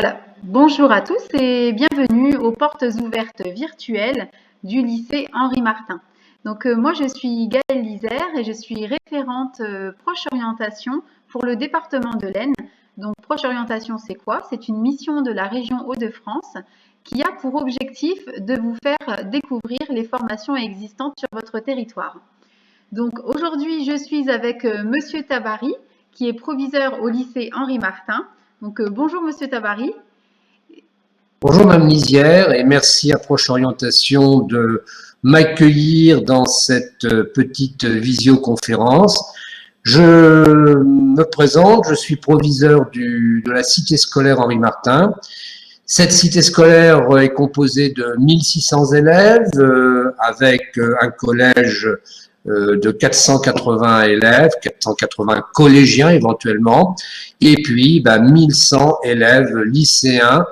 Voilà. Bonjour à tous et bienvenue aux portes ouvertes virtuelles du lycée Henri Martin. Donc moi je suis Gaëlle Lisère et je suis référente proche orientation pour le département de l'Aisne. Donc proche orientation c'est quoi? C'est une mission de la région Hauts-de-France qui a pour objectif de vous faire découvrir les formations existantes sur votre territoire. Donc aujourd'hui je suis avec Monsieur Tabary qui est proviseur au lycée Henri Martin. Donc bonjour Monsieur Tabary. Bonjour Mme Lisière et merci à Proche Orientation de m'accueillir dans cette petite visioconférence. Je me présente, je suis proviseur de la cité scolaire Henri Martin. Cette cité scolaire est composée de 1600 élèves avec un collège de 480 élèves, 480 collégiens éventuellement, et puis 1100 élèves lycéens,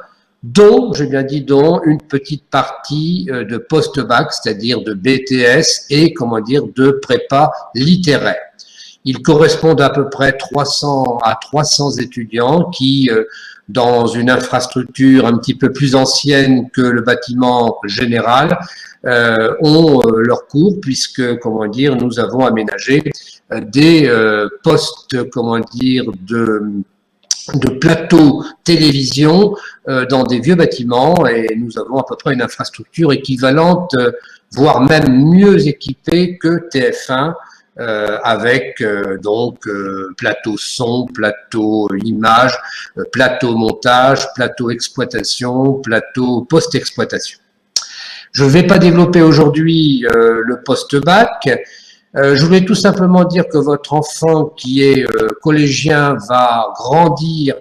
dont, j'ai bien dit dont, une petite partie de post-bac, c'est-à-dire de BTS et, de prépa littéraire. Ils correspondent à peu près 300 à 300 étudiants qui, dans une infrastructure un petit peu plus ancienne que le bâtiment général, ont leur cours puisque, nous avons aménagé des postes, de plateaux télévision dans des vieux bâtiments et nous avons à peu près une infrastructure équivalente, voire même mieux équipée que TF1 avec plateau son, plateau image, plateau montage, plateau exploitation, plateau post-exploitation. Je ne vais pas développer aujourd'hui le post-bac. Je voulais tout simplement dire que votre enfant qui est collégien va grandir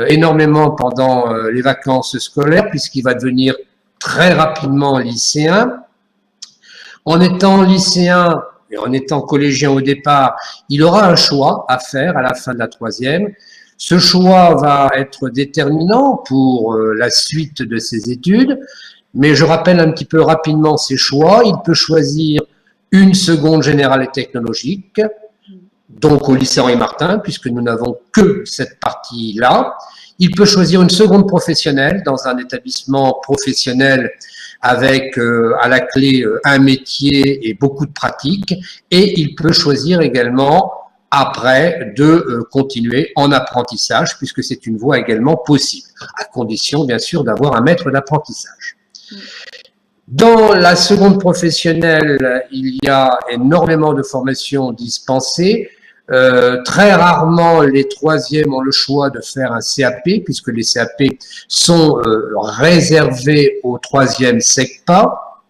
énormément pendant les vacances scolaires puisqu'il va devenir très rapidement lycéen. En étant lycéen et en étant collégien au départ, il aura un choix à faire à la fin de la troisième. Ce choix va être déterminant pour la suite de ses études, mais je rappelle un petit peu rapidement ses choix. Il peut choisir une seconde générale et technologique, donc au lycée Henri Martin, puisque nous n'avons que cette partie-là. Il peut choisir une seconde professionnelle dans un établissement professionnel avec à la clé un métier et beaucoup de pratique. Et il peut choisir également après de continuer en apprentissage, puisque c'est une voie également possible, à condition bien sûr d'avoir un maître d'apprentissage. Dans la seconde professionnelle, il y a énormément de formations dispensées. Très rarement, les troisièmes ont le choix de faire un CAP, puisque les CAP sont réservés aux troisièmes SECPA.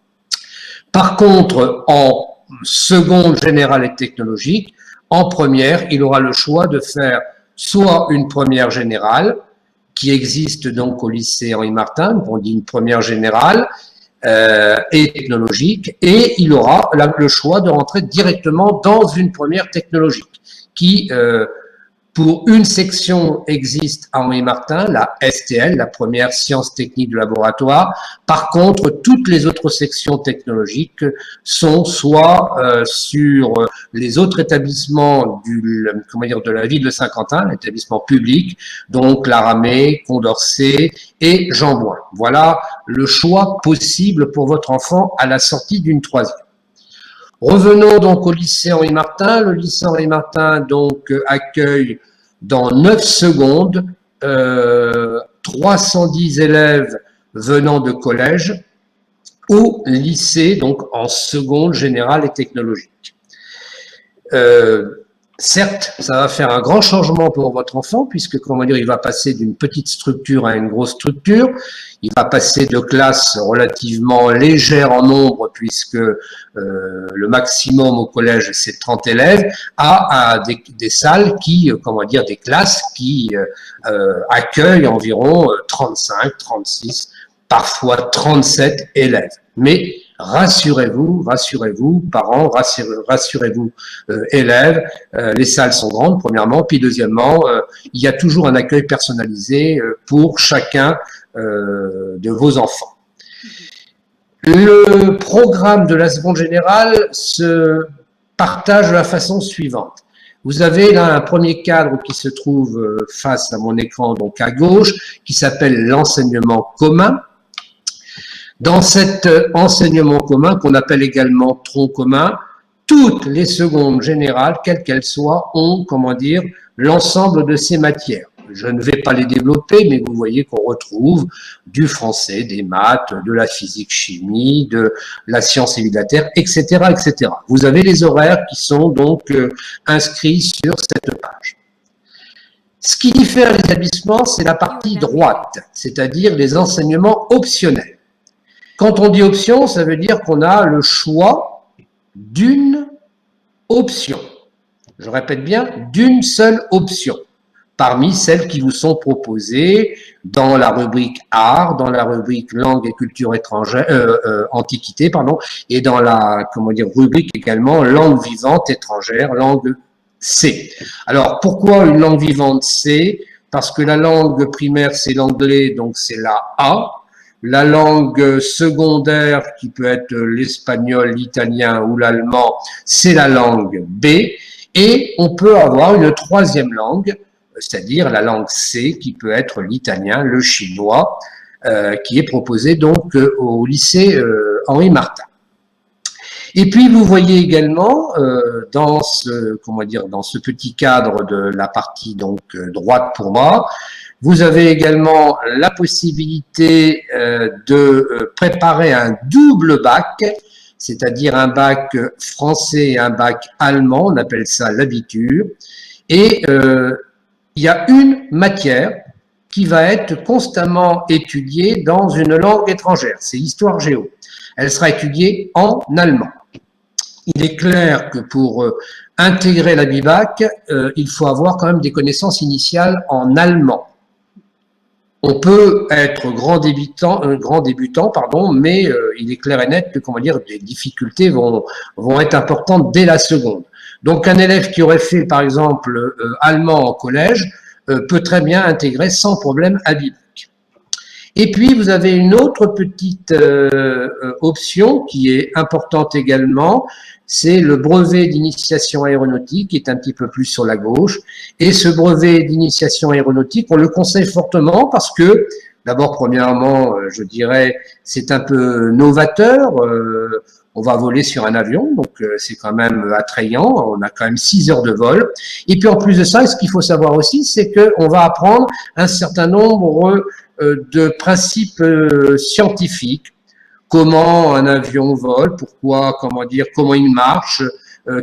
Par contre, en seconde générale et technologique, en première, il aura le choix de faire soit une première générale, qui existe donc au lycée Henri Martin, on dit une première générale, et technologique, et il aura le choix de rentrer directement dans une première technologique qui, pour une section existe à Henri Martin, la STL, la première sciences techniques de laboratoire. Par contre, toutes les autres sections technologiques sont soit sur les autres établissements de la ville de Saint-Quentin, l'établissement public, donc Laramée, Condorcet et Jean-Bouin. Voilà le choix possible pour votre enfant à la sortie d'une troisième. Revenons donc au lycée Henri Martin. Le lycée Henri Martin donc accueille dans 9 secondes 310 élèves venant de collège au lycée, donc en seconde générale et technologique. Certes, ça va faire un grand changement pour votre enfant puisque, il va passer d'une petite structure à une grosse structure. Il va passer de classes relativement légères en nombre puisque le maximum au collège c'est 30 élèves à des salles qui, des classes qui accueillent environ 35, 36, parfois 37 élèves. Mais rassurez-vous, parents, rassurez-vous, élèves, les salles sont grandes, premièrement, puis deuxièmement, il y a toujours un accueil personnalisé pour chacun de vos enfants. Le programme de la seconde générale se partage de la façon suivante. Vous avez là un premier cadre qui se trouve face à mon écran, donc à gauche, qui s'appelle l'enseignement commun. Dans cet enseignement commun, qu'on appelle également tronc commun, toutes les secondes générales, quelles qu'elles soient, ont, comment dire, l'ensemble de ces matières. Je ne vais pas les développer, mais vous voyez qu'on retrouve du français, des maths, de la physique-chimie, de la science et vie de la Terre, etc., etc. Vous avez les horaires qui sont donc inscrits sur cette page. Ce qui diffère les établissements, c'est la partie droite, c'est-à-dire les enseignements optionnels. Quand on dit option, ça veut dire qu'on a le choix d'une option. Je répète bien, d'une seule option, parmi celles qui vous sont proposées dans la rubrique art, dans la rubrique langue et culture étrangère, antiquité, pardon, et dans la, comment dire, rubrique également langue vivante étrangère, langue C. Alors, pourquoi une langue vivante C? Parce que la langue primaire, c'est l'anglais, donc c'est la A. La langue secondaire, qui peut être l'espagnol, l'italien ou l'allemand, c'est la langue B. Et on peut avoir une troisième langue, c'est-à-dire la langue C, qui peut être l'italien, le chinois, qui est proposé donc au lycée Henri Martin. Et puis vous voyez également dans ce, comment dire, dans ce petit cadre de la partie donc droite pour moi, vous avez également la possibilité de préparer un double bac, c'est-à-dire un bac français et un bac allemand, on appelle ça l'abitur. Et il y a une matière qui va être constamment étudiée dans une langue étrangère, c'est l'histoire géo. Elle sera étudiée en allemand. Il est clair que pour intégrer la BIBAC, il faut avoir quand même des connaissances initiales en allemand. On peut être grand débutant, pardon, mais il est clair et net que, comment dire, les difficultés vont être importantes dès la seconde. Donc, un élève qui aurait fait, par exemple, allemand en collège peut très bien intégrer sans problème à BIBAC. Et puis, vous avez une autre petite option qui est importante également, c'est le brevet d'initiation aéronautique, qui est un petit peu plus sur la gauche. Et ce brevet d'initiation aéronautique, on le conseille fortement parce que, d'abord, premièrement, je dirais, c'est un peu novateur. On va voler sur un avion, donc c'est quand même attrayant. On a quand même 6 heures de vol. Et puis, en plus de ça, ce qu'il faut savoir aussi, c'est qu'on va apprendre un certain nombre de principes scientifiques. Comment un avion vole, pourquoi, comment dire, comment il marche,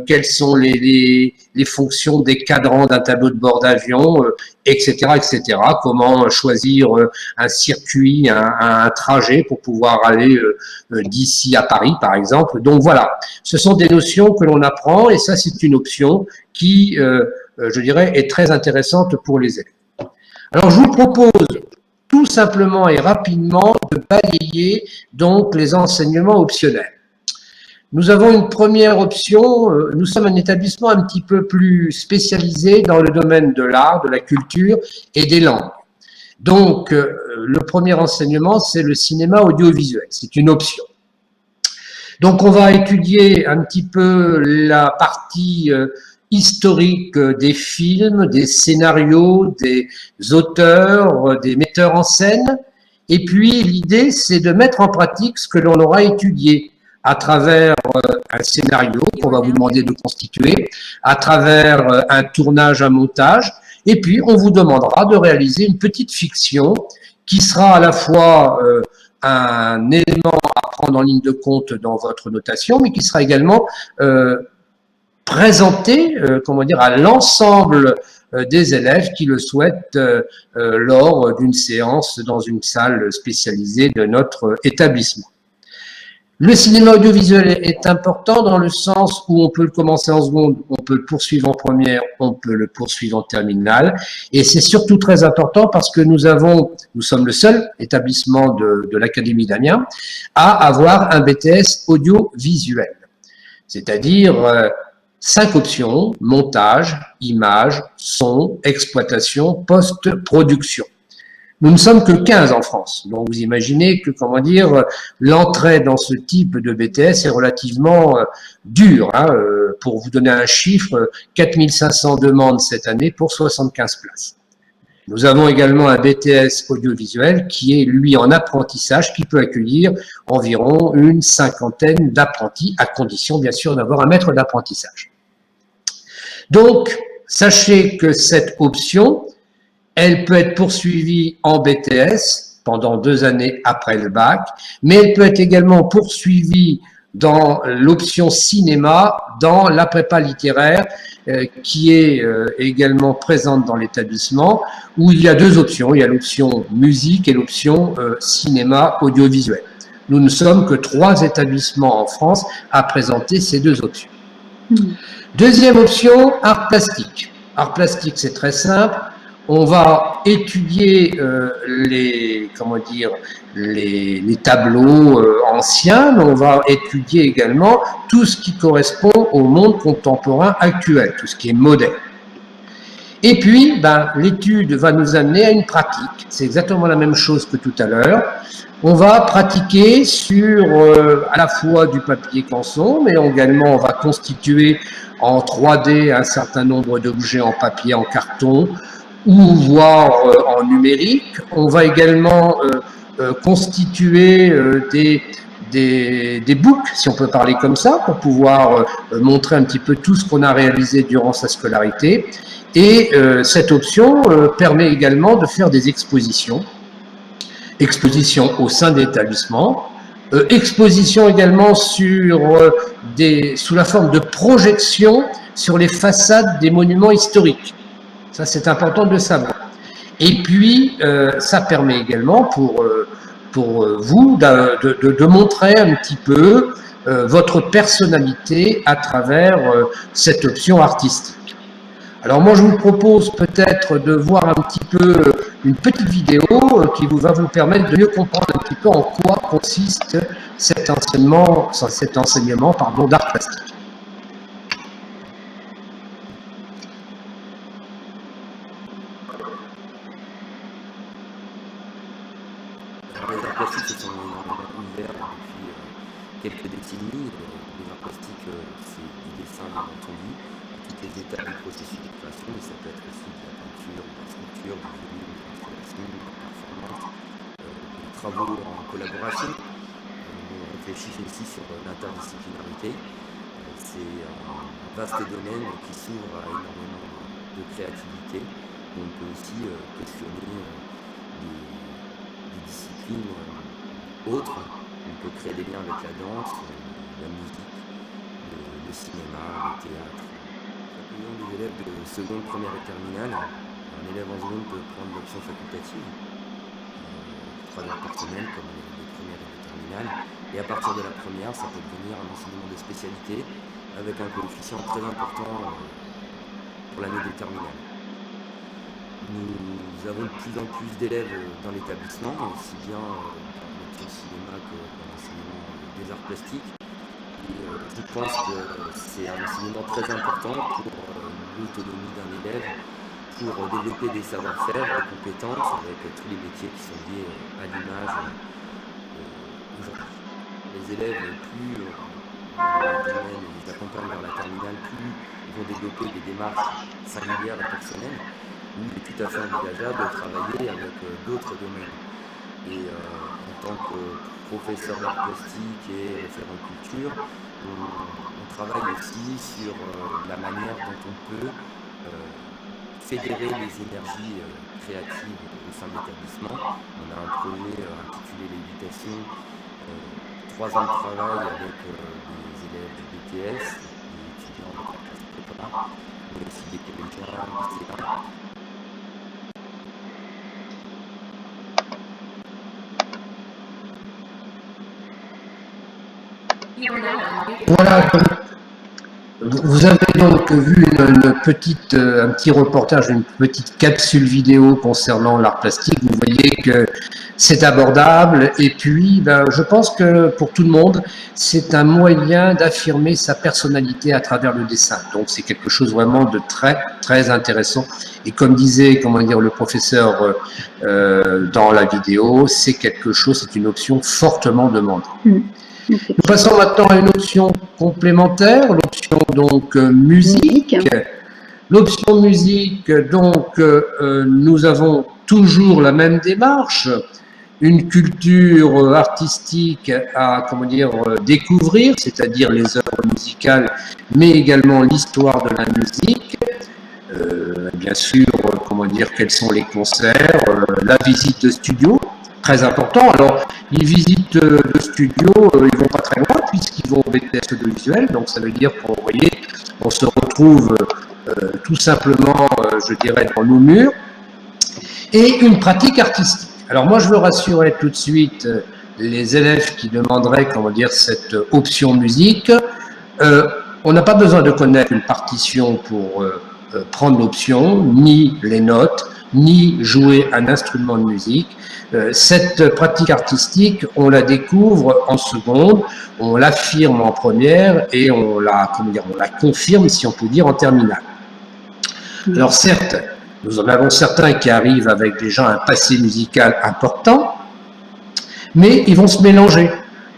quelles sont les fonctions des cadrans d'un tableau de bord d'avion, etc., etc. Comment choisir un circuit, un trajet pour pouvoir aller d'ici à Paris, par exemple. Donc voilà, ce sont des notions que l'on apprend et ça, c'est une option qui, je dirais, est très intéressante pour les élèves. Alors, je vous propose tout simplement et rapidement de balayer donc les enseignements optionnels. Nous avons une première option, nous sommes un établissement un petit peu plus spécialisé dans le domaine de l'art, de la culture et des langues. Donc, le premier enseignement, c'est le cinéma audiovisuel, c'est une option. Donc, on va étudier un petit peu la partie historique des films, des scénarios, des auteurs, des metteurs en scène. Et puis, l'idée, c'est de mettre en pratique ce que l'on aura étudié à travers un scénario qu'on va vous demander de constituer, à travers un tournage, un montage. Et puis, on vous demandera de réaliser une petite fiction qui sera à la fois un élément à prendre en ligne de compte dans votre notation, mais qui sera également présenté, comment dire, à l'ensemble des élèves qui le souhaitent lors d'une séance dans une salle spécialisée de notre établissement. Le cinéma audiovisuel est important dans le sens où on peut le commencer en seconde, on peut le poursuivre en première, on peut le poursuivre en terminale. Et c'est surtout très important parce que nous sommes le seul établissement de l'Académie d'Amiens à avoir un BTS audiovisuel. C'est-à-dire 5 options: montage, image, son, exploitation, post-production. Nous ne sommes que 15 en France. Donc vous imaginez que, comment dire, l'entrée dans ce type de BTS est relativement dure. Pour vous donner un chiffre, 4500 demandes cette année pour 75 places. Nous avons également un BTS audiovisuel qui est, lui, en apprentissage, qui peut accueillir environ une cinquantaine d'apprentis, à condition, bien sûr, d'avoir un maître d'apprentissage. Donc, sachez que cette option, elle peut être poursuivie en BTS pendant 2 années après le bac, mais elle peut être également poursuivie dans l'option cinéma, dans la prépa littéraire, qui est également présente dans l'établissement, où il y a 2 options. Il y a l'option musique et l'option cinéma audiovisuel. Nous ne sommes que 3 établissements en France à présenter ces 2 options. Deuxième option, art plastique. Art plastique, c'est très simple. On va étudier les tableaux anciens, mais on va étudier également tout ce qui correspond au monde contemporain actuel, tout ce qui est moderne. Et puis, l'étude va nous amener à une pratique. C'est exactement la même chose que tout à l'heure. On va pratiquer sur à la fois du papier canson, mais également on va constituer en 3D un certain nombre d'objets en papier, en carton, ou voire en numérique. On va également constituer des books, si on peut parler comme ça, pour pouvoir montrer un petit peu tout ce qu'on a réalisé durant sa scolarité. Et cette option permet également de faire des expositions au sein de l'établissement, exposition également sous la forme de projection sur les façades des monuments historiques. Ça, c'est important de le savoir. Et puis, ça permet également pour vous de montrer un petit peu votre personnalité à travers cette option artistique. Alors moi, je vous propose peut-être de voir un petit peu une petite vidéo qui va vous permettre de mieux comprendre un petit peu en quoi consiste cet enseignement d'art plastique. Les arts plastiques se sont énormément ouverts depuis quelques décennies. Les arts plastiques, c'est du dessin, bien entendu, à toutes les étapes du processus de création, mais ça peut être aussi de la peinture, de la sculpture, du volume, de l'installation, de la performance, des travaux en collaboration. On réfléchit aussi sur l'interdisciplinarité. C'est un vaste domaine qui s'ouvre à énormément de créativité. On peut aussi questionner des disciplines autres. On peut créer des liens avec la danse, la musique, le cinéma, le théâtre. Accueillons des élèves de seconde, première et terminale. Un élève en seconde peut prendre l'option facultative, 3 heures par semaine comme les premières et les terminales. Et à partir de la première, ça peut devenir un enseignement de spécialité avec un coefficient très important pour l'année de terminale. Nous avons de plus en plus d'élèves dans l'établissement, aussi bien dans l'option cinéma que dans l'enseignement des arts plastiques. Et je pense que c'est un enseignement très important pour l'autonomie d'un élève, pour développer des savoir-faire, des compétences avec tous les métiers qui sont liés à l'image aujourd'hui. Les élèves, plus on les accompagne vers la terminale, plus ils vont développer des démarches singulières et personnelles, où il est tout à fait envisageable de travailler avec d'autres domaines. Et en tant que professeur d'art plastique et référent culture, on travaille aussi sur la manière dont on peut fédérer les énergies créatives au sein de l'établissement. On a un projet intitulé Lévitation, 3 ans de travail avec des élèves du BTS, des étudiants de la classe prépa, mais aussi des collégiens, lycéens. Voilà, Vous avez donc vu un petit reportage, une petite capsule vidéo concernant l'art plastique. Vous voyez que c'est abordable et puis je pense que pour tout le monde, c'est un moyen d'affirmer sa personnalité à travers le dessin. Donc c'est quelque chose vraiment de très très intéressant. Et comme disait le professeur dans la vidéo, c'est une option fortement demandée. Nous passons maintenant à une option complémentaire, l'option donc musique. L'option musique, donc nous avons toujours la même démarche, une culture artistique à découvrir, c'est-à-dire les œuvres musicales, mais également l'histoire de la musique. Bien sûr, quels sont les concerts, la visite de studio, très important. Alors, ils visitent le studio, ils vont pas très loin puisqu'ils vont au BTS audiovisuel, donc ça veut dire on se retrouve tout simplement, dans nos murs, et une pratique artistique. Alors moi, je veux rassurer tout de suite les élèves qui demanderaient, cette option musique. On n'a pas besoin de connaître une partition pour prendre l'option, ni les notes, ni jouer un instrument de musique. Cette pratique artistique, on la découvre en seconde, on l'affirme en première et on la confirme, si on peut dire, en terminale. Alors certes, nous en avons certains qui arrivent avec déjà un passé musical important, mais ils vont se mélanger.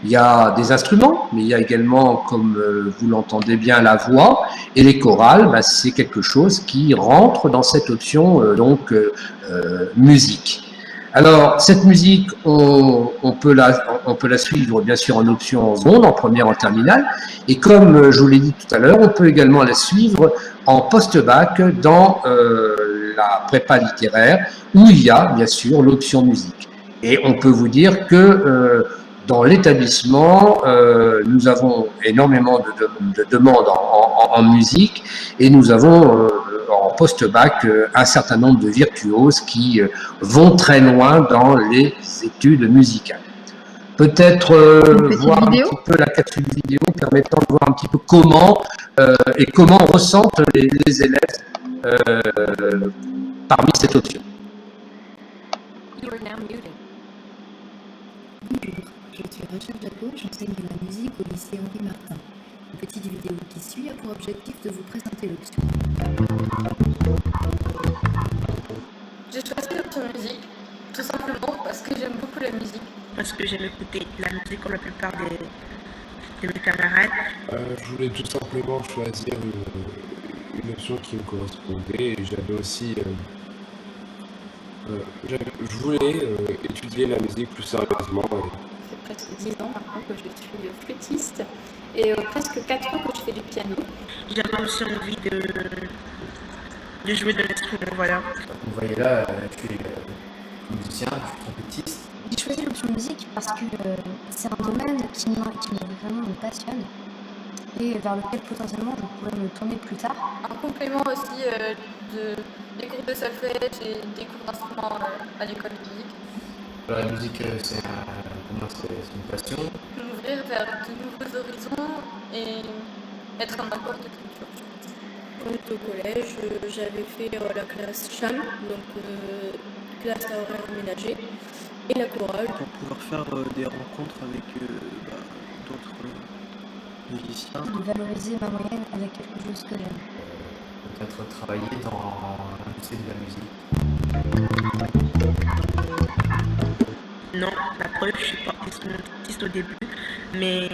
Il y a des instruments, mais il y a également, comme vous l'entendez bien, la voix, et les chorales, c'est quelque chose qui rentre dans cette option musique. Alors, cette musique, on peut la suivre bien sûr en option en seconde, en première, en terminale, et comme je vous l'ai dit tout à l'heure, on peut également la suivre en post-bac dans la prépa littéraire, où il y a bien sûr l'option musique. Et on peut vous dire que dans l'établissement, nous avons énormément de demandes en musique et nous avons en post-bac un certain nombre de virtuoses qui vont très loin dans les études musicales. Peut-être voir un petit peu la capsule vidéo permettant de voir un petit peu comment ressentent les élèves parmi cette option. Je suis Rachel Jacot, j'enseigne la musique au lycée Henri Martin. Une petite vidéo qui suit a pour objectif de vous présenter l'option. J'ai choisi l'option musique, tout simplement parce que j'aime beaucoup la musique. Parce que j'aime écouter la musique comme la plupart de mes camarades. Je voulais tout simplement choisir une option qui me correspondait et j'avais aussi... je voulais étudier la musique plus sérieusement. Ça fait presque 10 ans maintenant que je suis flûtiste et presque 4 ans que je fais du piano. J'avais aussi envie de jouer de l'instrument, voilà. Vous voyez là, je suis musicien, je suis trompettiste. J'ai choisi l'option musique parce que c'est un domaine qui vraiment me passionne et vers lequel potentiellement je pourrais me tourner plus tard. En complément aussi des cours de solfège et des cours d'instruments à l'école de musique. Alors, la musique, pour moi, c'est une passion. M'ouvrir vers de nouveaux horizons et être un apport de culture. Quand j'étais au collège, j'avais fait la classe CHAM, donc classe à horaire aménagé, et la chorale. Pour pouvoir faire des rencontres avec d'autres musiciens. De valoriser ma moyenne avec quelque chose que j'aime. Peut-être travailler dans l'industrie de la musique. Non, la preuve, je suis pas instrumentiste au début, mais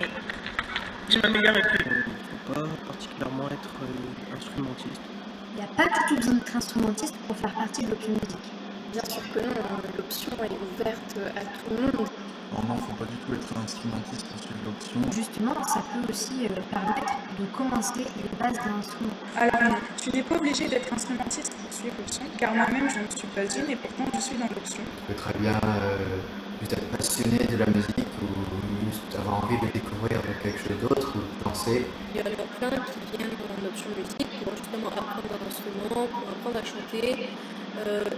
je m'améliore un peu. Il ne faut pas particulièrement être instrumentiste. Il n'y a pas du tout besoin d'être instrumentiste pour faire partie de l'option musique. Bien sûr que non, l'option est ouverte à tout le monde. Non, il ne faut pas du tout être instrumentiste pour suivre l'option. Justement, ça peut aussi permettre de commencer les bases d'un instrument. Alors non, tu n'es pas obligé d'être instrumentiste pour suivre l'option, car moi-même je ne suis pas une et pourtant je suis dans l'option. Tu peux très bien juste être passionné de la musique ou juste avoir envie de découvrir quelque chose d'autre ou de penser. Il y en a plein qui viennent dans l'option musique pour justement apprendre un instrument, pour apprendre à chanter.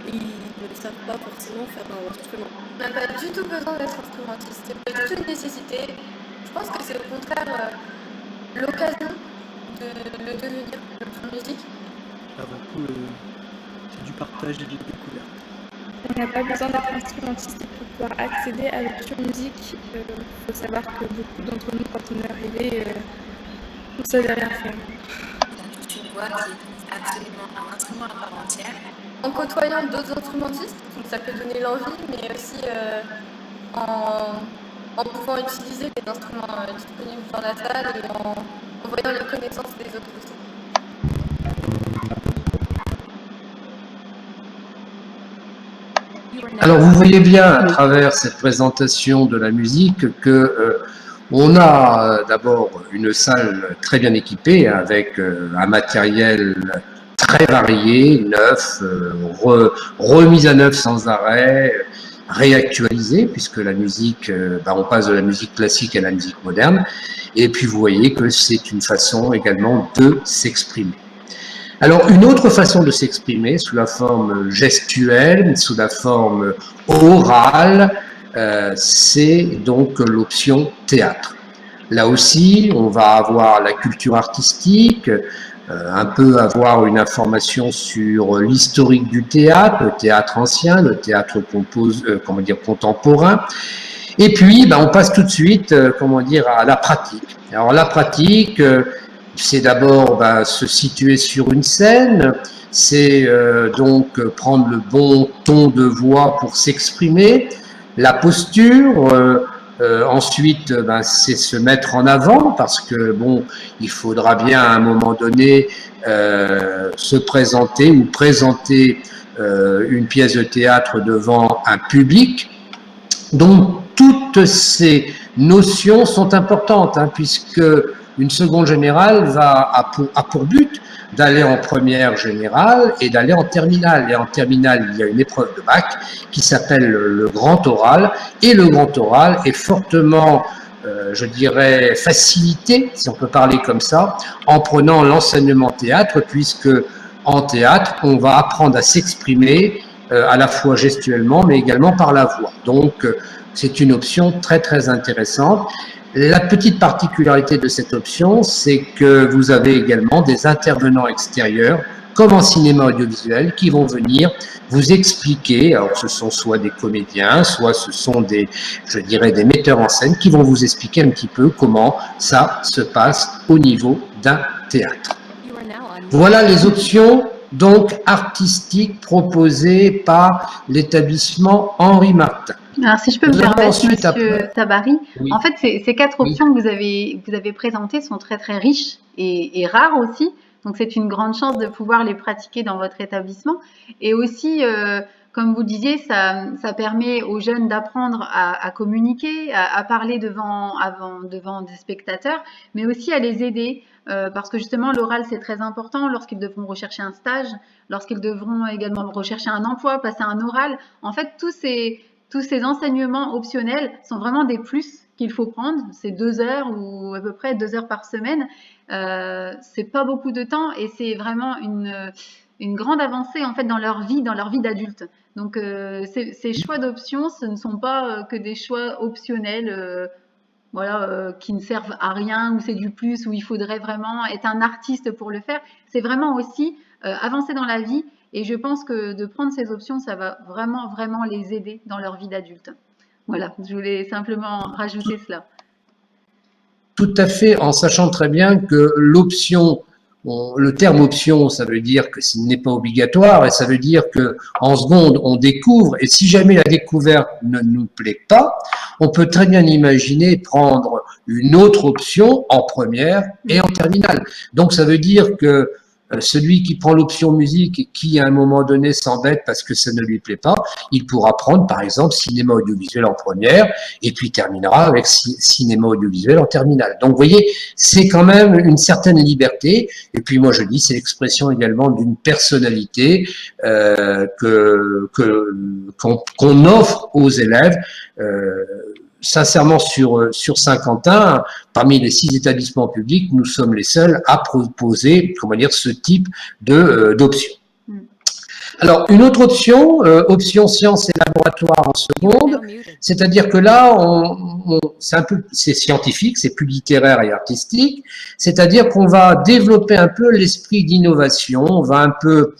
Ils ne savent pas forcément faire un instrument. On n'a pas du tout besoin d'être instrumentiste, c'est pas du tout une nécessité. Je pense que c'est au contraire l'occasion le devenir, l'option musique? Avant tout, c'est du partage et de découverte. On n'a pas besoin d'être instrumentiste pour pouvoir accéder à l'option musique. Il faut savoir que beaucoup d'entre nous, quand on est arrivé, on ne savait rien faire. C'est une voix qui est absolument un instrument à part entière. En côtoyant d'autres instrumentistes, donc ça peut donner l'envie, mais aussi en pouvant utiliser les instruments disponibles dans la salle et en voyant les connaissances des autres aussi. Alors vous voyez bien à travers cette présentation de la musique que on a d'abord une salle très bien équipée avec un matériel très varié, neuf, remis à neuf sans arrêt, réactualisé puisque la musique, on passe de la musique classique à la musique moderne. Et puis vous voyez que c'est une façon également de s'exprimer. Alors, une autre façon de s'exprimer, sous la forme gestuelle, sous la forme orale, c'est donc l'option théâtre. Là aussi, on va avoir la culture artistique, un peu avoir une information sur l'historique du théâtre, le théâtre ancien, le théâtre contemporain. Et puis, on passe tout de suite, à la pratique. Alors, la pratique, c'est d'abord se situer sur une scène, c'est donc prendre le bon ton de voix pour s'exprimer, la posture, ensuite c'est se mettre en avant parce que il faudra bien à un moment donné se présenter ou présenter une pièce de théâtre devant un public. Donc toutes ces notions sont importantes puisque une seconde générale a pour but d'aller en première générale et d'aller en terminale. Et en terminale, il y a une épreuve de bac qui s'appelle le grand oral. Et le grand oral est fortement, facilité, si on peut parler comme ça, en prenant l'enseignement théâtre, puisque en théâtre, on va apprendre à s'exprimer à la fois gestuellement, mais également par la voix. Donc, c'est une option très, très intéressante. La petite particularité de cette option, c'est que vous avez également des intervenants extérieurs, comme en cinéma audiovisuel, qui vont venir vous expliquer, alors ce sont soit des comédiens, soit ce sont des metteurs en scène, qui vont vous expliquer un petit peu comment ça se passe au niveau d'un théâtre. Voilà les options donc artistiques proposées par l'établissement Henri Martin. Alors, si je peux me permettre, Monsieur après... Tabary, oui. En fait, ces quatre options que vous avez présentées sont très, très riches et rares aussi. Donc, c'est une grande chance de pouvoir les pratiquer dans votre établissement. Et aussi, comme vous disiez, ça permet aux jeunes d'apprendre à communiquer, à parler devant des spectateurs, mais aussi à les aider. Parce que justement, l'oral, c'est très important lorsqu'ils devront rechercher un stage, lorsqu'ils devront également rechercher un emploi, passer un oral. En fait, tous ces enseignements optionnels sont vraiment des plus qu'il faut prendre. C'est 2 heures ou à peu près 2 heures par semaine. C'est pas beaucoup de temps et c'est vraiment une grande avancée en fait dans leur vie d'adulte. Donc ces choix d'options, ce ne sont pas que des choix optionnels. Qui ne servent à rien, ou c'est du plus, où il faudrait vraiment être un artiste pour le faire. C'est vraiment aussi avancer dans la vie, et je pense que de prendre ces options, ça va vraiment, vraiment les aider dans leur vie d'adulte. Voilà, je voulais simplement rajouter cela. Tout à fait, en sachant très bien que l'option, le terme option, ça veut dire que ce n'est pas obligatoire, et ça veut dire qu'en seconde, on découvre, et si jamais la découverte ne nous plaît pas, on peut très bien imaginer prendre une autre option en première et en terminale. Donc ça veut dire que celui qui prend l'option musique et qui à un moment donné s'embête parce que ça ne lui plaît pas, il pourra prendre par exemple cinéma audiovisuel en première et puis terminera avec cinéma audiovisuel en terminale. Donc vous voyez, c'est quand même une certaine liberté, et puis moi je dis c'est l'expression également d'une personnalité qu'on offre aux élèves. Sincèrement, sur Saint-Quentin, parmi les 6 établissements publics, nous sommes les seuls à proposer, ce type d'options. Alors, une autre option, option sciences et laboratoire en seconde, c'est-à-dire que là, c'est scientifique, c'est plus littéraire et artistique, c'est-à-dire qu'on va développer un peu l'esprit d'innovation, on va un peu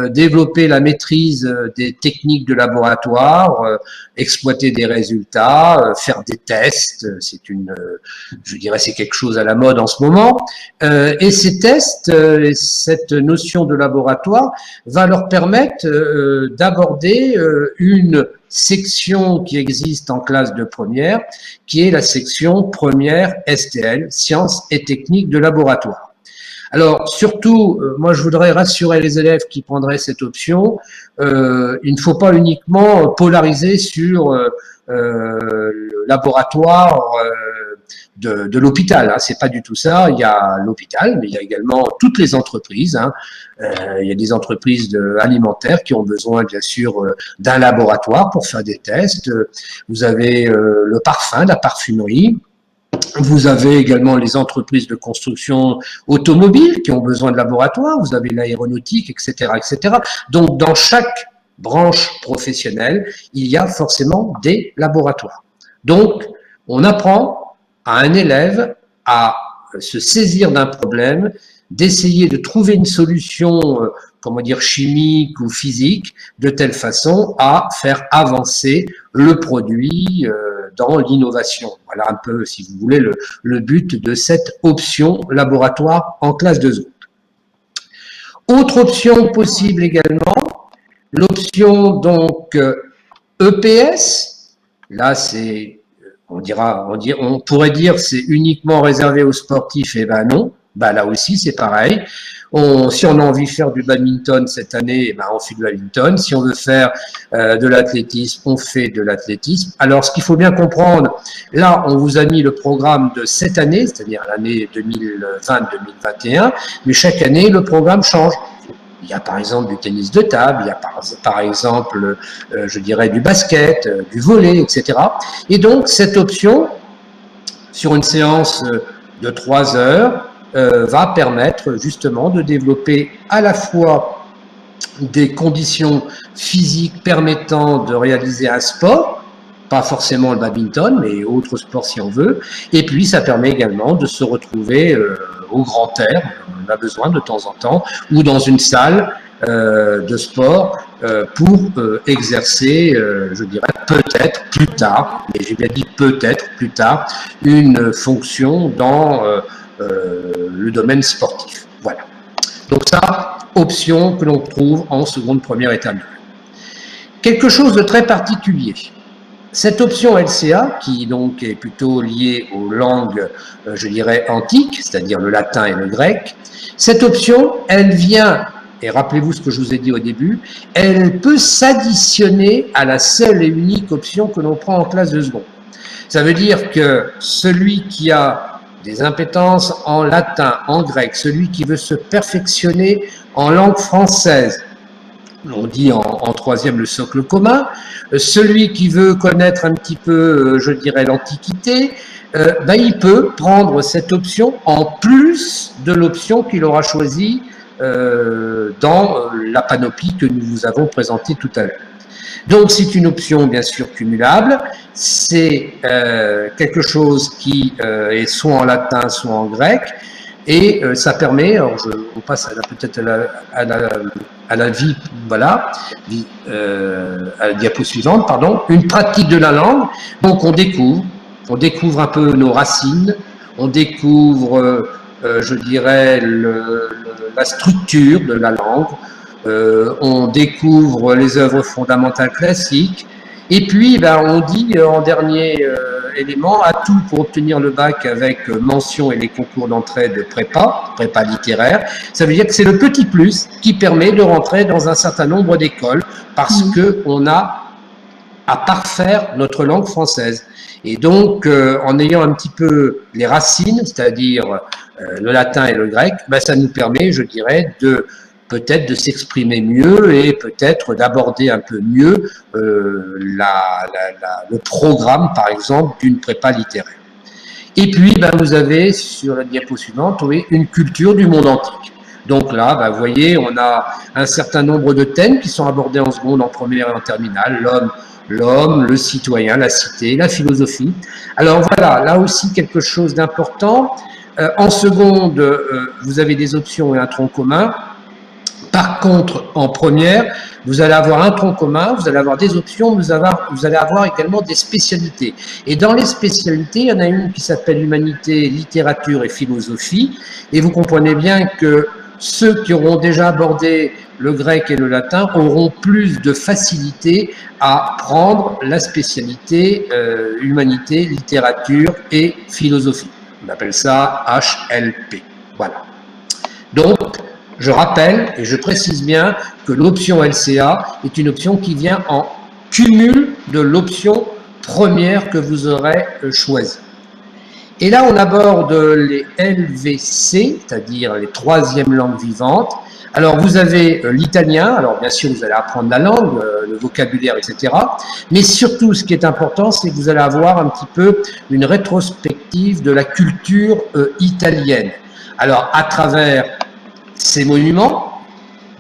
développer la maîtrise des techniques de laboratoire, exploiter des résultats, faire des tests, je dirais c'est quelque chose à la mode en ce moment, et ces tests, cette notion de laboratoire va leur permettre d'aborder une section qui existe en classe de première, qui est la section première STL, sciences et techniques de laboratoire. Alors, surtout, moi, je voudrais rassurer les élèves qui prendraient cette option, il ne faut pas uniquement polariser sur le laboratoire de l'hôpital, hein. C'est pas du tout ça. Il y a l'hôpital, mais il y a également toutes les entreprises, hein. Il y a des entreprises alimentaires qui ont besoin, bien sûr, d'un laboratoire pour faire des tests. Vous avez le parfum, la parfumerie. Vous avez également les entreprises de construction automobile qui ont besoin de laboratoires. Vous avez l'aéronautique, etc., etc. Donc, dans chaque branche professionnelle, il y a forcément des laboratoires. Donc, on apprend à un élève à se saisir d'un problème, d'essayer de trouver une solution, comment dire, chimique ou physique, de telle façon à faire avancer le produit dans l'innovation. Voilà un peu, si vous voulez, le but de cette option laboratoire en classe de seconde. Autre option possible également, l'option donc EPS. Là, c'est on pourrait dire c'est uniquement réservé aux sportifs, et ben non, ben là aussi c'est pareil. Si on a envie de faire du badminton cette année, ben on fait du badminton. Si on veut faire de l'athlétisme, on fait de l'athlétisme. Alors ce qu'il faut bien comprendre, là on vous a mis le programme de cette année, c'est-à-dire l'année 2020-2021, mais chaque année le programme change. Il y a par exemple du tennis de table, il y a par exemple, je dirais, du basket, du volley, etc. Et donc, cette option, sur une séance de 3 heures, va permettre justement de développer à la fois des conditions physiques permettant de réaliser un sport, pas forcément le badminton, mais autres sports si on veut, et puis ça permet également de se retrouver au grand air, on a besoin de temps en temps, ou dans une salle de sport pour exercer, je dirais peut-être plus tard, mais j'ai bien dit peut-être plus tard, une fonction dans le domaine sportif. Voilà. Donc ça, option que l'on trouve en seconde, première et terminale. Quelque chose de très particulier. Cette option LCA, qui donc est plutôt liée aux langues, je dirais, antiques, c'est-à-dire le latin et le grec, cette option, elle vient, et rappelez-vous ce que je vous ai dit au début, elle peut s'additionner à la seule et unique option que l'on prend en classe de seconde. Ça veut dire que celui qui a des impétences en latin, en grec, celui qui veut se perfectionner en langue française, on dit en troisième le socle commun, celui qui veut connaître un petit peu, je dirais, l'Antiquité, ben, il peut prendre cette option en plus de l'option qu'il aura choisie dans la panoplie que nous vous avons présentée tout à l'heure. Donc c'est une option bien sûr cumulable, c'est quelque chose qui est soit en latin, soit en grec, et ça permet, alors on passe peut-être à la vie, voilà, à la diapo suivante, pardon, une pratique de la langue. Donc on découvre un peu nos racines, on découvre, je dirais, la structure de la langue, on découvre les œuvres fondamentales classiques, et puis ben, on dit en dernier élément, atout pour obtenir le bac avec mention et les concours d'entrée de prépa littéraire. Ça veut dire que c'est le petit plus qui permet de rentrer dans un certain nombre d'écoles parce qu'on a à parfaire notre langue française. Et donc, en ayant un petit peu les racines, c'est-à-dire le latin et le grec, ben, ça nous permet, je dirais, peut-être de s'exprimer mieux et peut-être d'aborder un peu mieux le programme, par exemple, d'une prépa littéraire. Et puis, ben, vous avez, sur la diapo suivante, oui, une culture du monde antique. Donc là, vous voyez, on a un certain nombre de thèmes qui sont abordés en seconde, en première et en terminale. L'homme, le citoyen, la cité, la philosophie. Alors voilà, là aussi quelque chose d'important. En seconde, vous avez des options et un tronc commun. Par contre, en première, vous allez avoir un tronc commun, vous allez avoir des options, vous allez avoir également des spécialités. Et dans les spécialités, il y en a une qui s'appelle humanité, littérature et philosophie. Et vous comprenez bien que ceux qui auront déjà abordé le grec et le latin auront plus de facilité à prendre la spécialité humanité, littérature et philosophie. On appelle ça HLP. Voilà. Donc, je rappelle et je précise bien que l'option LCA est une option qui vient en cumul de l'option première que vous aurez choisie. Et là, on aborde les LVC, c'est-à-dire les troisièmes langues vivantes. Alors, vous avez l'italien, alors bien sûr, vous allez apprendre la langue, le vocabulaire, etc. Mais surtout, ce qui est important, c'est que vous allez avoir un petit peu une rétrospective de la culture italienne. Alors, à travers ces monuments,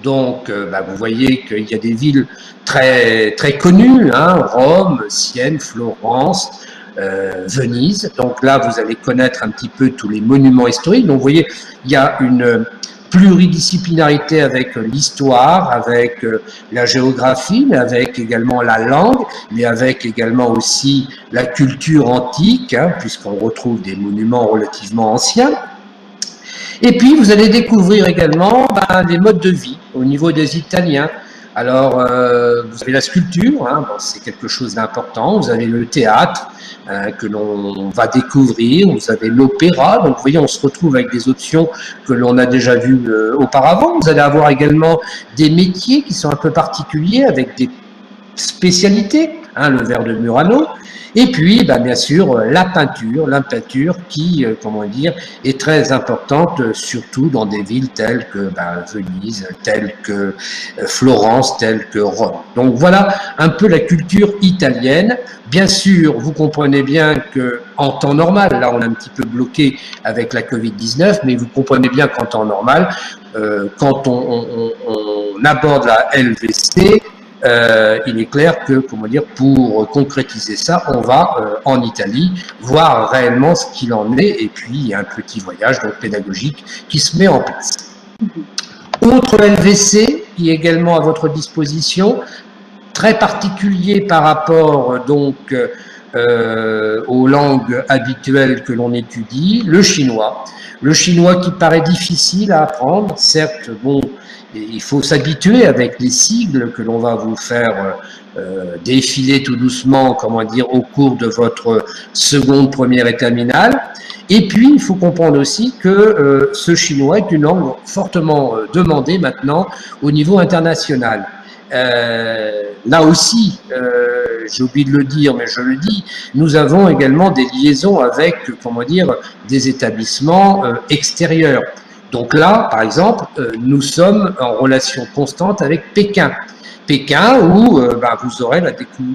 donc vous voyez qu'il y a des villes très, très connues, hein, Rome, Sienne, Florence, Venise. Donc là, vous allez connaître un petit peu tous les monuments historiques. Donc vous voyez, il y a une pluridisciplinarité avec l'histoire, avec la géographie, mais avec également la langue, mais avec également aussi la culture antique, hein, puisqu'on retrouve des monuments relativement anciens. Et puis, vous allez découvrir également les modes de vie au niveau des Italiens. Alors, vous avez la sculpture, hein, c'est quelque chose d'important. Vous avez le théâtre que l'on va découvrir. Vous avez l'opéra. Donc, vous voyez, on se retrouve avec des options que l'on a déjà vues auparavant. Vous allez avoir également des métiers qui sont un peu particuliers avec des spécialités, hein, le verre de Murano. Et puis, bien sûr, la peinture qui, comment dire, est très importante, surtout dans des villes telles que Venise, telles que Florence, telles que Rome. Donc voilà un peu la culture italienne. Bien sûr, vous comprenez bien que en temps normal, là on est un petit peu bloqué avec la Covid-19, mais vous comprenez bien qu'en temps normal, quand on aborde la LVC, il est clair que, comment dire, pour concrétiser ça, on va en Italie voir réellement ce qu'il en est, et puis il y a un petit voyage donc pédagogique qui se met en place. Autre LVC qui est également à votre disposition, très particulier par rapport donc aux langues habituelles que l'on étudie, le chinois. Le chinois qui paraît difficile à apprendre, certes, bon, il faut s'habituer avec les sigles que l'on va vous faire défiler tout doucement, comment dire, au cours de votre seconde, première et terminale. Et puis, il faut comprendre aussi que ce chinois est une langue fortement demandée maintenant au niveau international. Là aussi, j'ai oublié de le dire, mais je le dis, nous avons également des liaisons avec, comment dire, des établissements extérieurs. Donc là, par exemple, nous sommes en relation constante avec Pékin. Pékin où vous aurez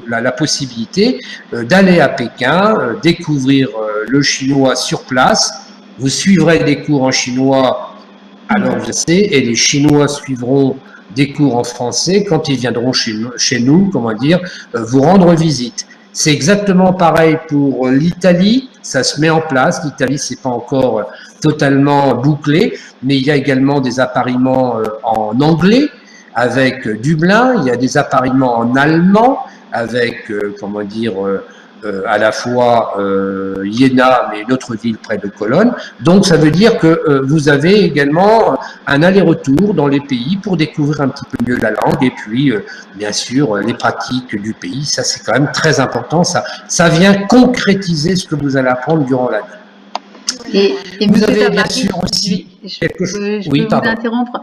la possibilité d'aller à Pékin, découvrir le chinois sur place. Vous suivrez des cours en chinois à l'université et les Chinois suivront des cours en français quand ils viendront chez nous, comment dire, vous rendre visite. C'est exactement pareil pour l'Italie, ça se met en place. L'Italie, c'est pas encore totalement bouclé, mais il y a également des appariements en anglais avec Dublin, il y a des appariements en allemand avec, comment dire, à la fois Iéna, mais une autre ville près de Cologne. Donc, ça veut dire que vous avez également un aller-retour dans les pays pour découvrir un petit peu mieux la langue et puis, bien sûr, les pratiques du pays. Ça, c'est quand même très important. Ça vient concrétiser ce que vous allez apprendre durant l'année. Et vous avez bien sûr aussi quelque chose. Je peux vous interrompre.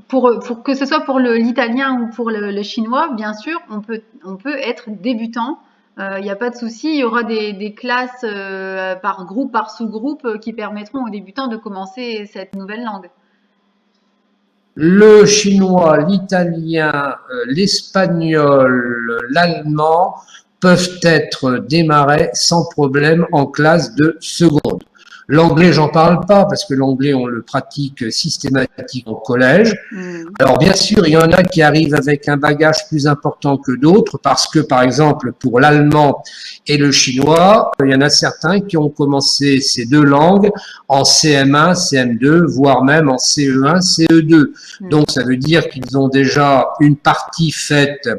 Pour que ce soit pour l'italien ou pour le chinois, bien sûr, on peut être débutant. Il n'y a pas de souci. Il y aura des classes par groupe, par sous-groupe qui permettront aux débutants de commencer cette nouvelle langue. Le chinois, l'italien, l'espagnol, l'allemand peuvent être démarrés sans problème en classe de seconde. L'anglais, j'en parle pas parce que l'anglais, on le pratique systématiquement au collège. Alors, bien sûr, il y en a qui arrivent avec un bagage plus important que d'autres parce que, par exemple, pour l'allemand et le chinois, il y en a certains qui ont commencé ces deux langues en CM1, CM2, voire même en CE1, CE2. Donc, ça veut dire qu'ils ont déjà une partie faite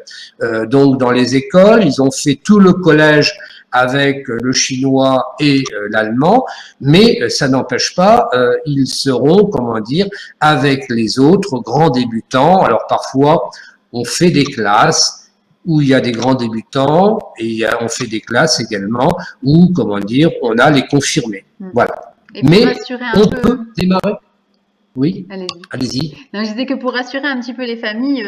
donc dans les écoles. Ils ont fait tout le collège avec le chinois et l'allemand, mais ça n'empêche pas, ils seront, comment dire, avec les autres grands débutants. Alors parfois, on fait des classes où il y a des grands débutants et on fait des classes également où, comment dire, on a les confirmés. Voilà. Mais on peut démarrer. Oui, allez-y. Non, je disais que pour rassurer un petit peu les familles,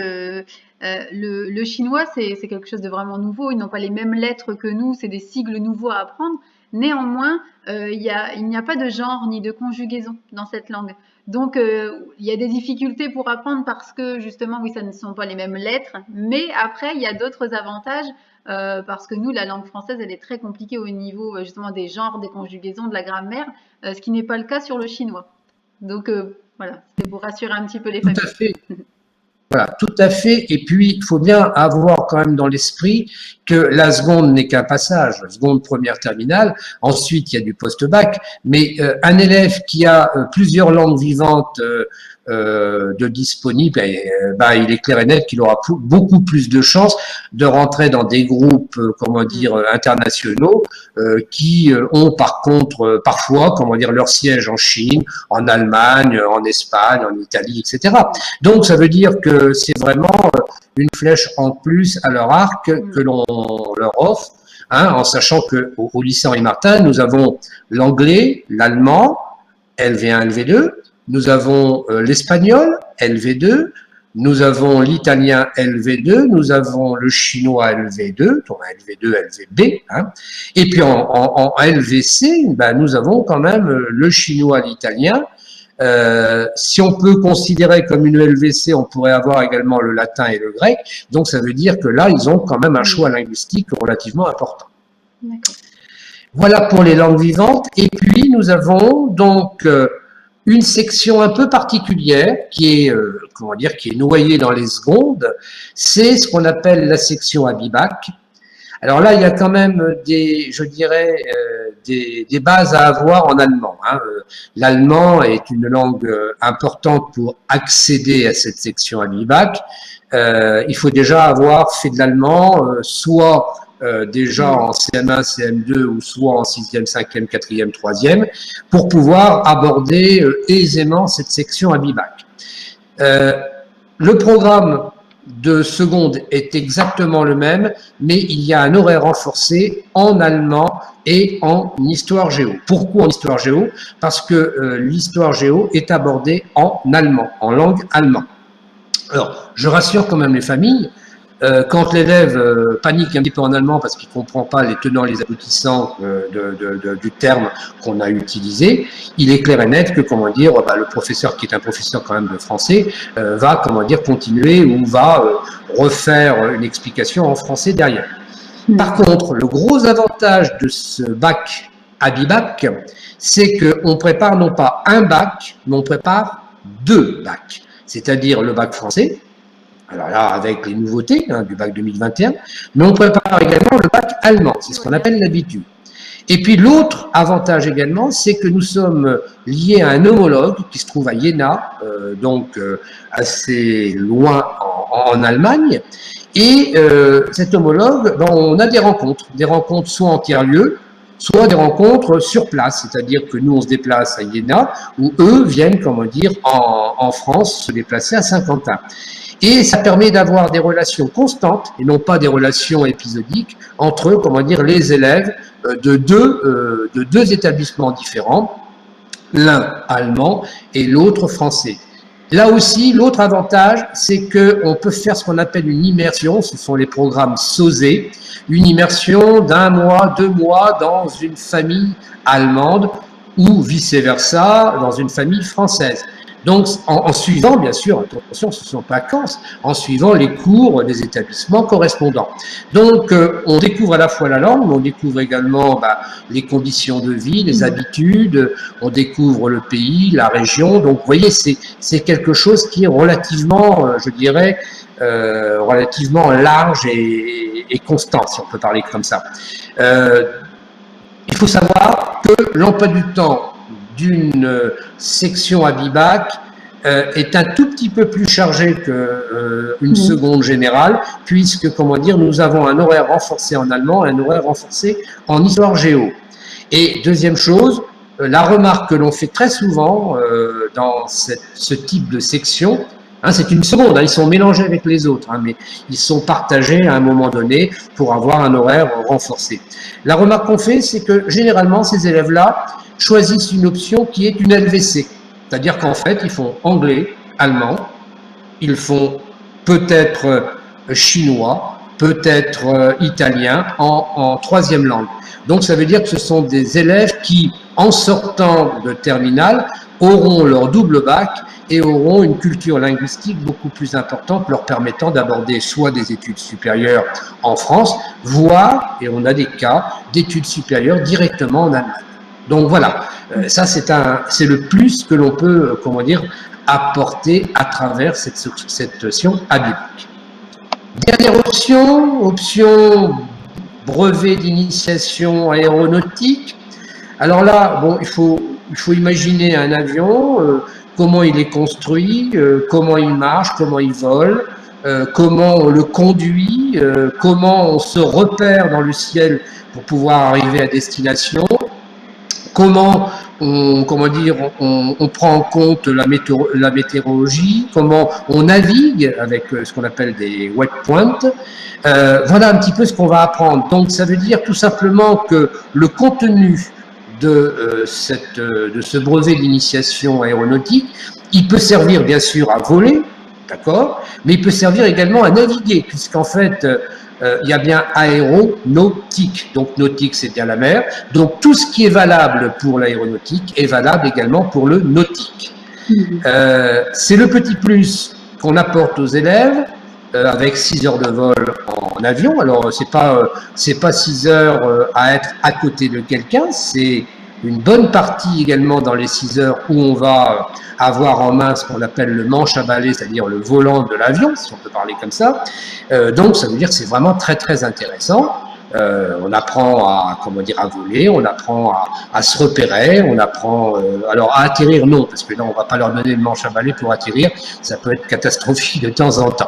le chinois, c'est quelque chose de vraiment nouveau. Ils n'ont pas les mêmes lettres que nous, c'est des sigles nouveaux à apprendre. Néanmoins, il n'y a pas de genre ni de conjugaison dans cette langue. Donc, il y a des difficultés pour apprendre parce que, justement, oui, ça ne sont pas les mêmes lettres. Mais après, il y a d'autres avantages parce que nous, la langue française, elle est très compliquée au niveau, justement, des genres, des conjugaisons, de la grammaire, ce qui n'est pas le cas sur le chinois. Donc, voilà, c'était pour rassurer un petit peu les familles. Tout à fait. Voilà, tout à fait. Et puis, il faut bien avoir quand même dans l'esprit que la seconde n'est qu'un passage, seconde, première, terminale. Ensuite, il y a du post-bac. Mais un élève qui a plusieurs langues vivantes de disponibles, il est clair et net qu'il aura beaucoup plus de chances de rentrer dans des groupes, comment dire, internationaux, qui ont par contre parfois, comment dire, leur siège en Chine, en Allemagne, en Espagne, en Italie, etc. Donc ça veut dire que c'est vraiment une flèche en plus à leur arc que l'on leur offre, hein, en sachant que au lycée Henri Martin, nous avons l'anglais, l'allemand, LV1, LV2, nous avons l'espagnol, LV2, nous avons l'italien LV2, nous avons le chinois LV2, donc LV2, LVB, hein, et puis en LVC, nous avons quand même le chinois, l'italien. Si on peut considérer comme une LVC, on pourrait avoir également le latin et le grec, donc ça veut dire que là, ils ont quand même un choix linguistique relativement important. Voilà pour les langues vivantes, et puis nous avons donc une section un peu particulière qui est, comment dire, qui est noyée dans les secondes, c'est ce qu'on appelle la section Abibac. Alors là, il y a quand même des, je dirais, des bases à avoir en allemand, hein. L'allemand est une langue importante pour accéder à cette section Abibac. Il faut déjà avoir fait de l'allemand, soit déjà en CM1, CM2 ou soit en 6e, 5e, 4e, 3e, pour pouvoir aborder aisément cette section Abibac. Le programme de seconde est exactement le même, mais il y a un horaire renforcé en allemand et en histoire-géo. Pourquoi en histoire-géo? Parce que l'histoire-géo est abordée en allemand, en langue allemande. Alors, je rassure quand même les familles, quand l'élève panique un petit peu en allemand parce qu'il ne comprend pas les tenants et les aboutissants du terme qu'on a utilisé, il est clair et net que, comment dire, le professeur, qui est un professeur quand même de français, va, comment dire, continuer ou va refaire une explication en français derrière. Par contre, le gros avantage de ce bac Abibac, c'est qu'on prépare non pas un bac, mais on prépare deux bacs, c'est-à-dire le bac français, alors là, avec les nouveautés du bac 2021, mais on prépare également le bac allemand, c'est ce qu'on appelle l'habitude. Et puis l'autre avantage également, c'est que nous sommes liés à un homologue qui se trouve à Jena, donc assez loin en Allemagne, et cet homologue, on a des rencontres soit en tiers-lieu, soit des rencontres sur place, c'est-à-dire que nous on se déplace à Jena, ou eux viennent, comment dire, en France se déplacer à Saint-Quentin. Et ça permet d'avoir des relations constantes, et non pas des relations épisodiques, entre, comment dire, les élèves de deux établissements différents, l'un allemand et l'autre français. Là aussi, l'autre avantage, c'est qu'on peut faire ce qu'on appelle une immersion, ce sont les programmes SOSE, une immersion d'1 mois, 2 mois dans une famille allemande, ou vice-versa, dans une famille française. Donc, en suivant, bien sûr, attention, ce ne sont pas vacances, en suivant les cours des établissements correspondants. Donc, on découvre à la fois la langue, mais on découvre également les conditions de vie, les habitudes, on découvre le pays, la région. Donc, vous voyez, c'est quelque chose qui est relativement, je dirais, relativement large et constant, si on peut parler comme ça. Il faut savoir que l'emploi du temps d'une section à BIBAC est un tout petit peu plus chargé qu'une seconde générale, puisque, comment dire, nous avons un horaire renforcé en allemand et un horaire renforcé en histoire géo. Et deuxième chose, la remarque que l'on fait très souvent dans ce type de section, c'est une seconde, ils sont mélangés avec les autres, mais ils sont partagés à un moment donné pour avoir un horaire renforcé. La remarque qu'on fait, c'est que généralement, ces élèves-là choisissent une option qui est une LVC. C'est-à-dire qu'en fait, ils font anglais, allemand, ils font peut-être chinois, peut-être italien en troisième langue. Donc, ça veut dire que ce sont des élèves qui, en sortant de terminale, auront leur double bac et auront une culture linguistique beaucoup plus importante, leur permettant d'aborder soit des études supérieures en France, voire, et on a des cas, d'études supérieures directement en Allemagne. Donc voilà, ça c'est le plus que l'on peut, comment dire, apporter à travers cette session à BIBAC. Dernière option brevet d'initiation aéronautique. Alors là, bon, il faut imaginer un avion, comment il est construit, comment il marche, comment il vole, comment on le conduit, comment on se repère dans le ciel pour pouvoir arriver à destination, comment on prend en compte la météorologie, comment on navigue avec ce qu'on appelle des waypoints. Voilà un petit peu ce qu'on va apprendre. Donc ça veut dire tout simplement que le contenu de ce brevet d'initiation aéronautique, il peut servir bien sûr à voler, d'accord, mais il peut servir également à naviguer, puisqu'en fait, il y a bien aéronautique, donc nautique c'est bien la mer, donc tout ce qui est valable pour l'aéronautique est valable également pour le nautique. C'est le petit plus qu'on apporte aux élèves, avec 6 heures de vol en avion. Alors, c'est pas 6 heures à être à côté de quelqu'un, c'est une bonne partie également dans les 6 heures où on va avoir en main ce qu'on appelle le manche à balai, c'est-à-dire le volant de l'avion, si on peut parler comme ça. Donc, ça veut dire que c'est vraiment très, très intéressant. On apprend à voler, on apprend à se repérer, on apprend alors à atterrir non, parce que là on va pas leur donner le manche à balai pour atterrir, ça peut être catastrophique de temps en temps.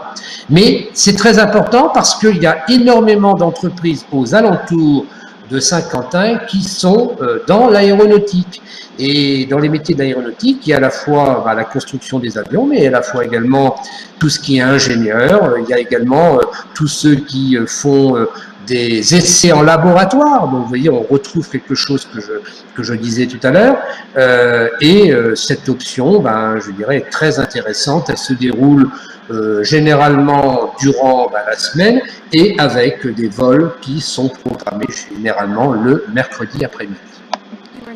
Mais c'est très important parce qu'il y a énormément d'entreprises aux alentours de Saint-Quentin qui sont dans l'aéronautique. Et dans les métiers de l'aéronautique, il y a à la fois la construction des avions, mais à la fois également tout ce qui est ingénieur, il y a également tous ceux qui font des essais en laboratoire. Donc, vous voyez, on retrouve quelque chose que je disais tout à l'heure. Cette option, je dirais, est très intéressante. Elle se déroule généralement durant la semaine et avec des vols qui sont programmés généralement le mercredi après-midi.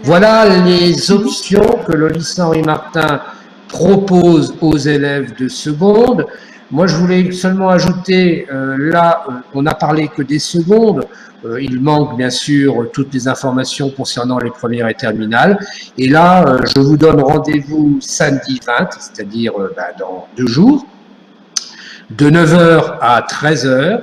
Voilà les options que le lycée Henri Martin propose aux élèves de seconde. Moi, je voulais seulement ajouter, là, on n'a parlé que des secondes. Il manque bien sûr toutes les informations concernant les premières et terminales. Et là, je vous donne rendez-vous samedi 20, c'est-à-dire dans 2 jours, de 9h à 13h,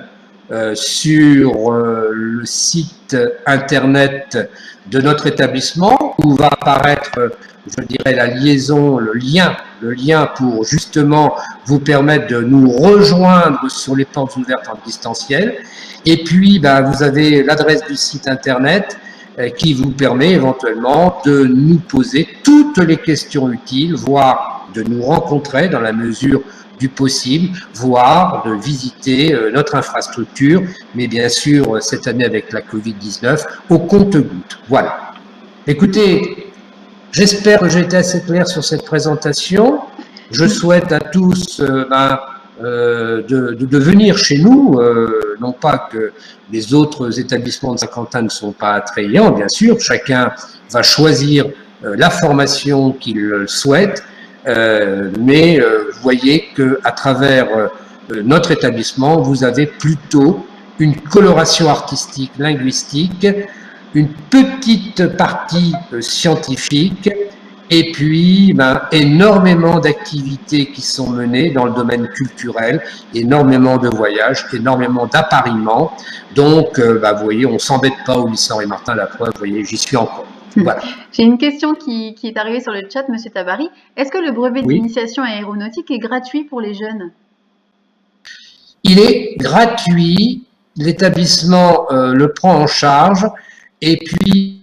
sur le site internet de notre établissement, où va apparaître, je dirais, la liaison, le lien pour justement vous permettre de nous rejoindre sur les portes ouvertes en distanciel. Et puis, vous avez l'adresse du site internet qui vous permet éventuellement de nous poser toutes les questions utiles, voire de nous rencontrer dans la mesure du possible, voire de visiter notre infrastructure, mais bien sûr, cette année avec la Covid-19, au compte-gouttes. Voilà. Écoutez, j'espère que j'ai été assez clair sur cette présentation. Je souhaite à tous de venir chez nous, non pas que les autres établissements de Saint-Quentin ne sont pas attrayants, bien sûr, chacun va choisir la formation qu'il souhaite. mais vous voyez qu'à travers notre établissement, vous avez plutôt une coloration artistique, linguistique, une petite partie scientifique, et puis énormément d'activités qui sont menées dans le domaine culturel, énormément de voyages, énormément d'appariements. Donc, vous voyez, on ne s'embête pas au lycée Henri Martin, la preuve, vous voyez, j'y suis encore. Voilà. J'ai une question qui est arrivée sur le chat, Monsieur Tabary. Est-ce que le brevet d'initiation aéronautique est gratuit pour les jeunes? Il est gratuit, l'établissement le prend en charge, et puis